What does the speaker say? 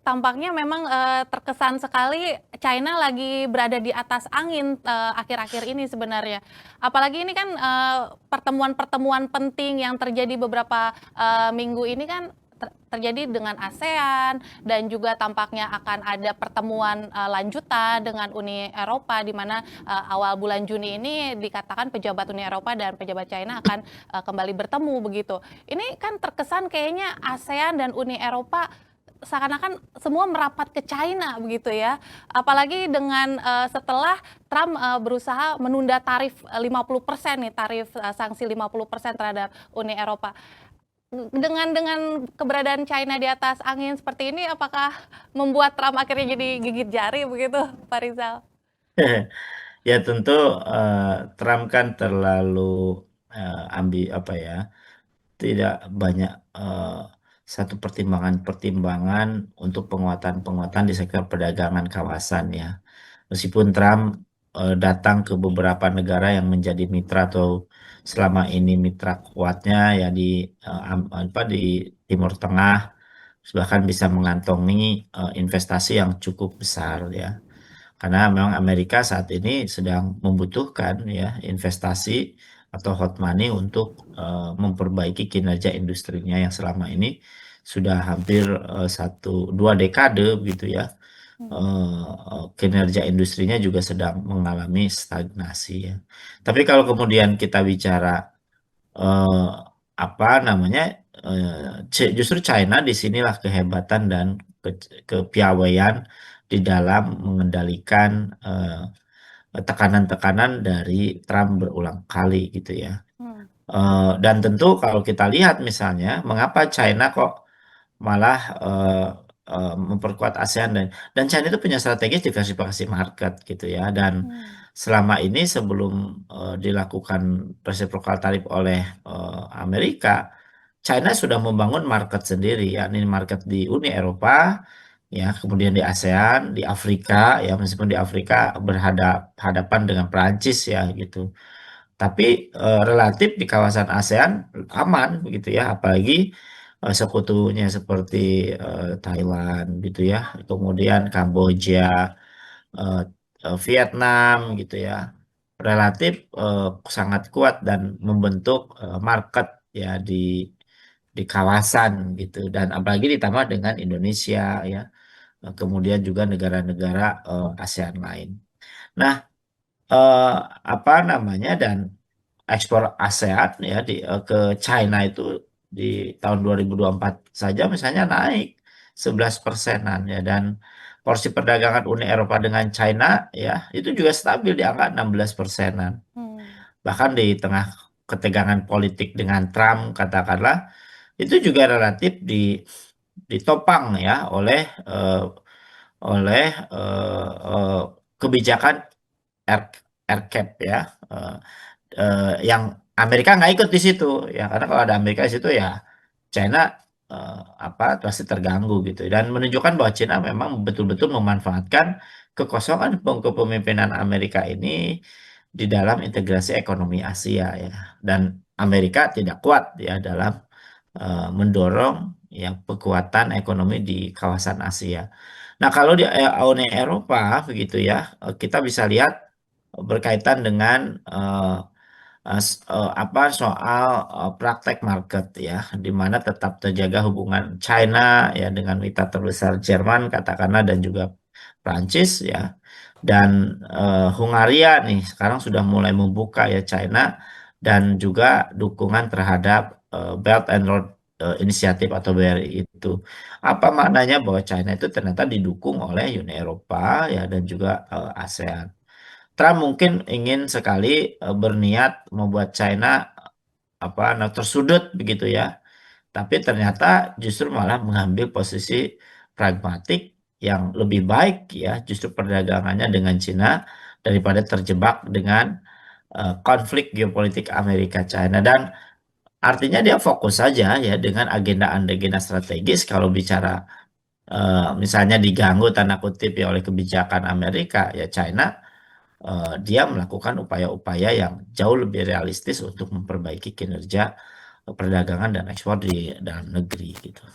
tampaknya memang, terkesan sekali China lagi berada di atas angin, akhir-akhir ini sebenarnya. Apalagi ini kan, pertemuan-pertemuan penting yang terjadi beberapa, minggu ini kan terjadi dengan ASEAN dan juga tampaknya akan ada pertemuan, lanjutan dengan Uni Eropa di mana, awal bulan Juni ini dikatakan pejabat Uni Eropa dan pejabat China akan, kembali bertemu begitu. Ini kan terkesan kayaknya ASEAN dan Uni Eropa seakan-akan semua merapat ke China begitu ya. Apalagi dengan, setelah Trump, berusaha menunda tarif, 50% nih, tarif, sanksi 50% terhadap Uni Eropa. Dengan keberadaan China di atas angin seperti ini, apakah membuat Trump akhirnya jadi gigit jari begitu, Pak Rizal? Ya tentu Trump kan terlalu apa ya, tidak banyak satu pertimbangan-pertimbangan untuk penguatan-penguatan di sektor perdagangan kawasan ya. Meskipun Trump datang ke beberapa negara yang menjadi mitra atau selama ini mitra kuatnya ya di di Timur Tengah, bahkan bisa mengantongi investasi yang cukup besar ya. Karena memang Amerika saat ini sedang membutuhkan ya investasi atau hot money untuk memperbaiki kinerja industrinya yang selama ini sudah hampir satu dua dekade begitu ya. Hmm. Kinerja industrinya juga sedang mengalami stagnasi ya. Tapi kalau kemudian kita bicara eh, apa namanya justru China disinilah kehebatan dan kepiawaian di dalam mengendalikan tekanan-tekanan dari Trump berulang kali gitu ya. Hmm. Dan tentu kalau kita lihat misalnya mengapa China kok malah memperkuat ASEAN dan China itu punya strategi diversifikasi market gitu ya. Dan Hmm. selama ini sebelum dilakukan reciprocal tarif oleh Amerika, China sudah membangun market sendiri ya, ini market di Uni Eropa ya, kemudian di ASEAN, di Afrika ya, meskipun di Afrika berhadapan dengan Perancis ya gitu. Tapi relatif di kawasan ASEAN aman begitu ya, apalagi sekutunya seperti Thailand gitu ya, kemudian Kamboja, eh, Vietnam gitu ya, relatif sangat kuat dan membentuk market ya di kawasan gitu, dan apalagi ditambah dengan Indonesia ya, kemudian juga negara-negara ASEAN lain. Nah, eh, apa namanya dan ekspor ASEAN ya ke China itu di tahun 2024 saja misalnya naik 11%-an ya, dan porsi perdagangan Uni Eropa dengan China ya itu juga stabil di angka 16%-an. Hmm. Bahkan di tengah ketegangan politik dengan Trump katakanlah itu juga relatif ditopang ya eh, oleh eh, kebijakan air, air cap ya, eh, yang Amerika nggak ikut di situ ya, karena kalau ada Amerika di situ ya China apa pasti terganggu gitu, dan menunjukkan bahwa China memang betul-betul memanfaatkan kekosongan kepemimpinan Amerika ini di dalam integrasi ekonomi Asia ya, dan Amerika tidak kuat ya dalam mendorong yang kekuatan ekonomi di kawasan Asia. Nah, kalau di Uni Eropa begitu ya, kita bisa lihat berkaitan dengan apa soal praktek market ya, di mana tetap terjaga hubungan China ya dengan mitra terbesar Jerman katakanlah dan juga Prancis ya, dan Hungaria nih sekarang sudah mulai membuka ya China, dan juga dukungan terhadap Belt and Road Initiative atau BRI itu. Apa maknanya bahwa China itu ternyata didukung oleh Uni Eropa ya dan juga ASEAN. Trump mungkin ingin sekali berniat membuat China tersudut begitu ya. Tapi ternyata justru malah mengambil posisi pragmatik yang lebih baik ya, justru perdagangannya dengan Cina daripada terjebak dengan konflik geopolitik Amerika China, dan artinya dia fokus saja ya dengan agenda-agenda strategis. Kalau bicara misalnya diganggu tanda kutip ya oleh kebijakan Amerika ya China, dia melakukan upaya-upaya yang jauh lebih realistis untuk memperbaiki kinerja perdagangan dan ekspor di dalam negeri gitu.